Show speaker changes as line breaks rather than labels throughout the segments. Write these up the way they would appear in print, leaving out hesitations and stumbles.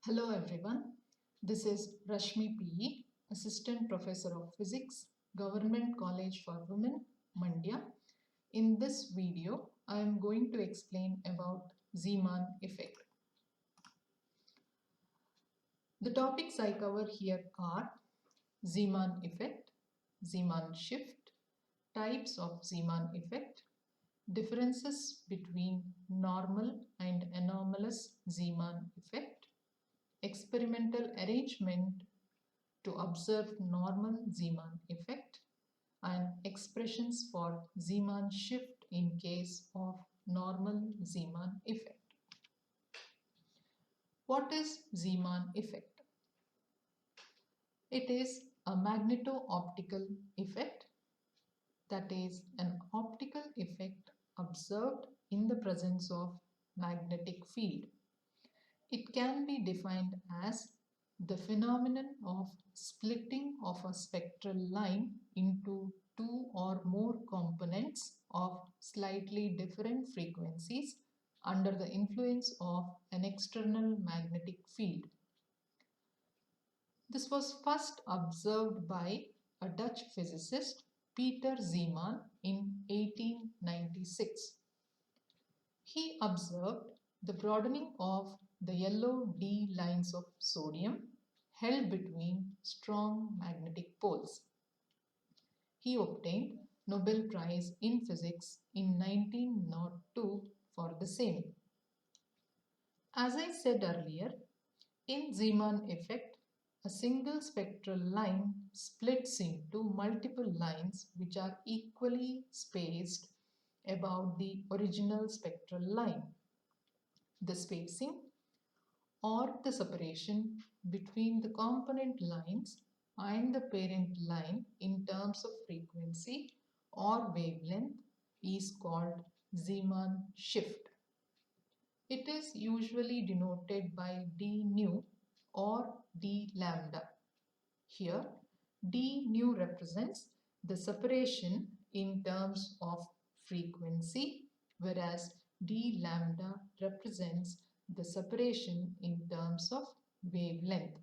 Hello everyone, this is Rashmi PE, Assistant Professor of Physics, Government College for Women, Mandya. In this video, I am going to explain about Zeeman effect. The topics I cover here are Zeeman effect, Zeeman shift, types of Zeeman effect, differences between normal and anomalous Zeeman effect, experimental arrangement to observe normal Zeeman effect, and expressions for Zeeman shift in case of normal Zeeman effect. What is Zeeman effect? It is a magneto-optical effect, that is an optical effect observed in the presence of magnetic field. It can be defined as the phenomenon of splitting of a spectral line into two or more components of slightly different frequencies under the influence of an external magnetic field. This was first observed by a Dutch physicist, Peter Zeeman, in 1896. He observed the broadening of the yellow D lines of sodium held between strong magnetic poles. He obtained Nobel Prize in Physics in 1902 for the same. As I said earlier, in Zeeman effect, a single spectral line splits into multiple lines which are equally spaced about the original spectral line. The spacing or the separation between the component lines and the parent line in terms of frequency or wavelength is called Zeeman shift. It is usually denoted by d nu or d lambda. Here, d nu represents the separation in terms of frequency, whereas d lambda represents the separation in terms of wavelength.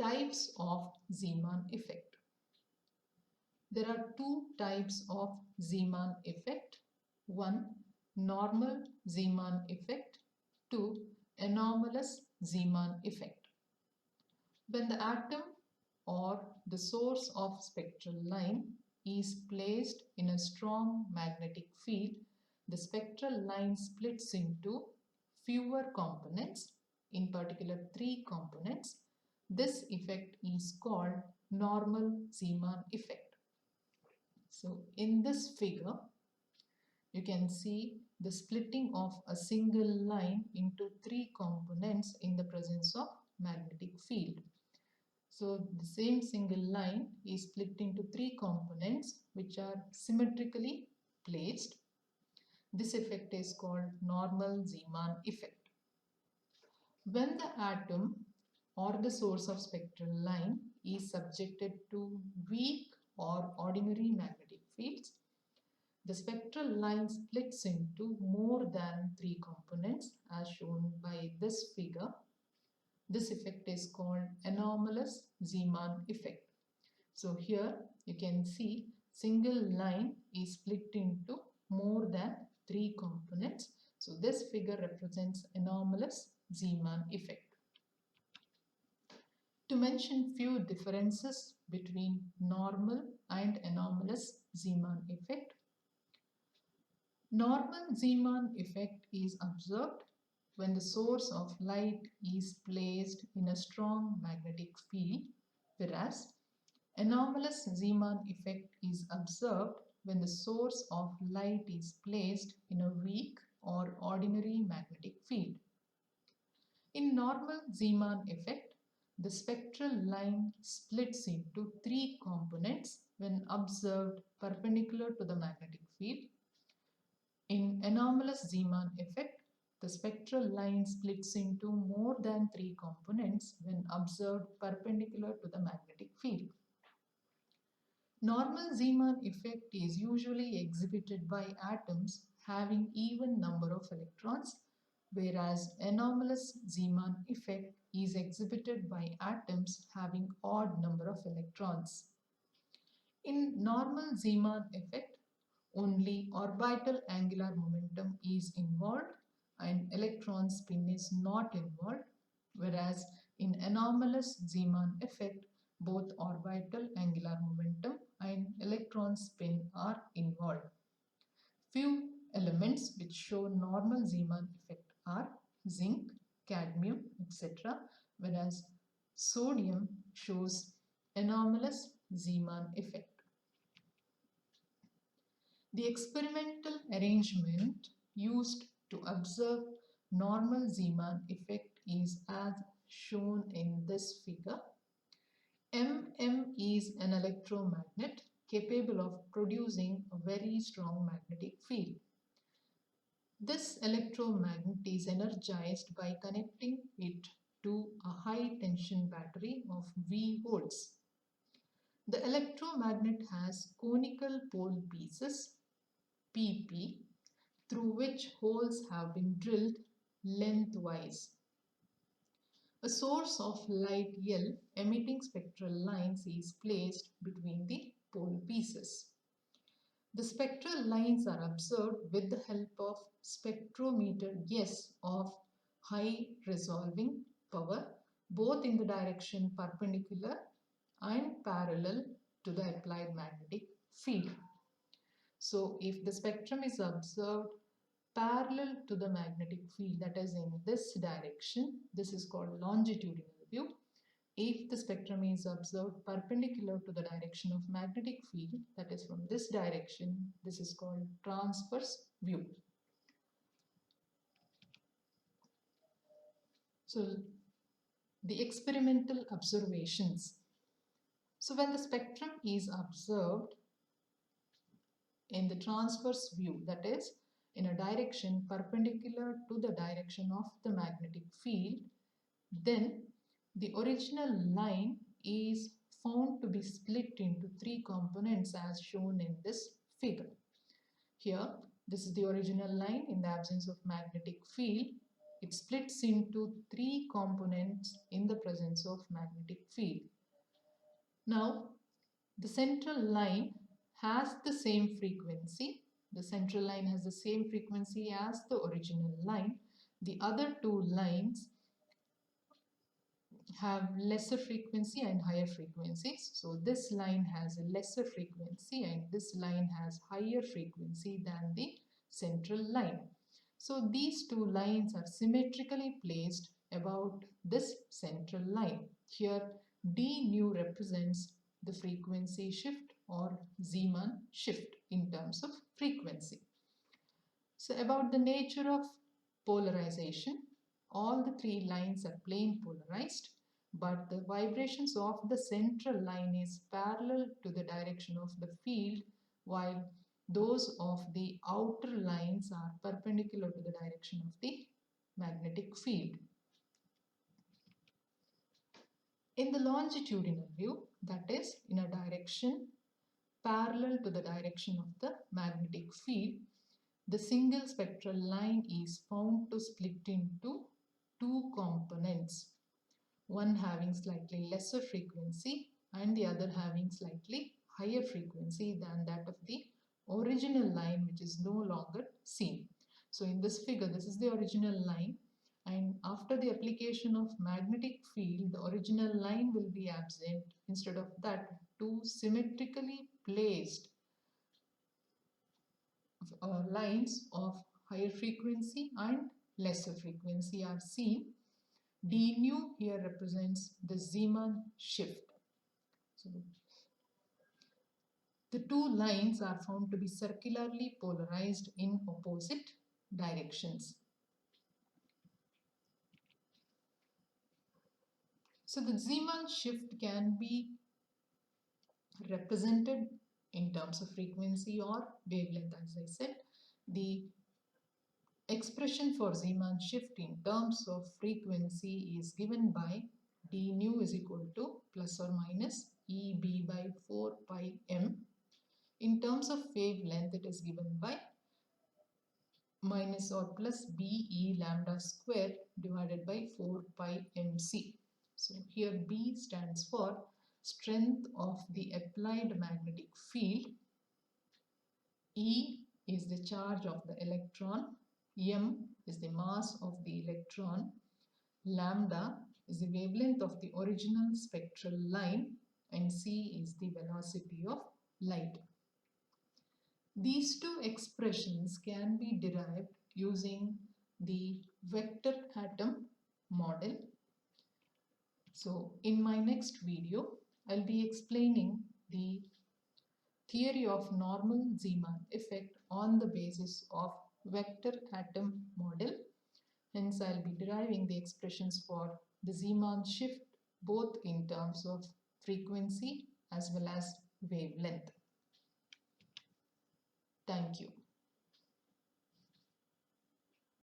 Types of Zeeman effect. There are two types of Zeeman effect. One, normal Zeeman effect. Two, anomalous Zeeman effect. When the atom or the source of spectral line is placed in a strong magnetic field, the spectral line splits into fewer components, in particular 3 components. This effect is called normal Zeeman effect. So in this figure, you can see the splitting of a single line into 3 components in the presence of magnetic field. So the same single line is split into 3 components which are symmetrically placed. This effect is called normal Zeeman effect. When the atom or the source of spectral line is subjected to weak or ordinary magnetic fields, the spectral line splits into more than 3 components as shown by this figure. This effect is called anomalous Zeeman effect. So here you can see single line is split into more than 3 components. So this figure represents anomalous Zeeman effect. To mention few differences between normal and anomalous Zeeman effect. Normal Zeeman effect is observed when the source of light is placed in a strong magnetic field, whereas anomalous Zeeman effect is observed when the source of light is placed in a weak or ordinary magnetic field. In normal Zeeman effect, the spectral line splits into 3 components when observed perpendicular to the magnetic field. In anomalous Zeeman effect, the spectral line splits into more than 3 components when observed perpendicular to the magnetic field. Normal Zeeman effect is usually exhibited by atoms having even number of electrons, whereas anomalous Zeeman effect is exhibited by atoms having odd number of electrons. In normal Zeeman effect, only orbital angular momentum is involved and electron spin is not involved, whereas in anomalous Zeeman effect, both orbital angular momentum and electron spin are involved. Few elements which show normal Zeeman effect are zinc, cadmium, etc., whereas sodium shows anomalous Zeeman effect. The experimental arrangement used to observe normal Zeeman effect is as shown in this figure. MM is an electromagnet capable of producing a very strong magnetic field. This electromagnet is energized by connecting it to a high tension battery of V volts. The electromagnet has conical pole pieces PP through which holes have been drilled lengthwise. A source of light L emitting spectral lines is placed between the pole pieces. The spectral lines are observed with the help of spectrometer S of high resolving power, both in the direction perpendicular and parallel to the applied magnetic field. So if the spectrum is observed parallel to the magnetic field, that is in this direction, this is called longitudinal view. If the spectrum is observed perpendicular to the direction of magnetic field, that is from this direction, this is called transverse view. So the experimental observations. So when the spectrum is observed in the transverse view, that is in a direction perpendicular to the direction of the magnetic field, then the original line is found to be split into three components as shown in this figure. Here, this is the original line. In the absence of magnetic field, it splits into three components in the presence of magnetic field. Now, the central line has the same frequency. The central line has the same frequency as the original line. The other two lines have lesser frequency and higher frequencies. So this line has a lesser frequency and this line has higher frequency than the central line. So these two lines are symmetrically placed about this central line. Here d nu represents the frequency shift or Zeeman shift in terms of frequency. So about the nature of polarization, all the three lines are plane polarized, but the vibrations of the central line is parallel to the direction of the field, while those of the outer lines are perpendicular to the direction of the magnetic field. In the longitudinal view, that is in a direction parallel to the direction of the magnetic field, the single spectral line is found to split into two components, one having slightly lesser frequency and the other having slightly higher frequency than that of the original line, which is no longer seen. So in this figure, this is the original line, and after the application of magnetic field, the original line will be absent. Instead of that, two symmetrically placed lines of higher frequency and lesser frequency are seen. D nu here represents the Zeeman shift. So the two lines are found to be circularly polarized in opposite directions. So the Zeeman shift can be represented in terms of frequency or wavelength. As I said, the expression for Zeeman shift in terms of frequency is given by d nu is equal to plus or minus EB by 4 pi m. In terms of wavelength, it is given by minus or plus BE lambda square divided by 4 pi mc. So here B stands for strength of the applied magnetic field, E is the charge of the electron, m is the mass of the electron, lambda is the wavelength of the original spectral line, and c is the velocity of light. These two expressions can be derived using the vector atom model. So in my next video, I'll be explaining the theory of normal Zeeman effect on the basis of vector atom model. Hence, I'll be deriving the expressions for the Zeeman shift both in terms of frequency as well as wavelength. Thank you.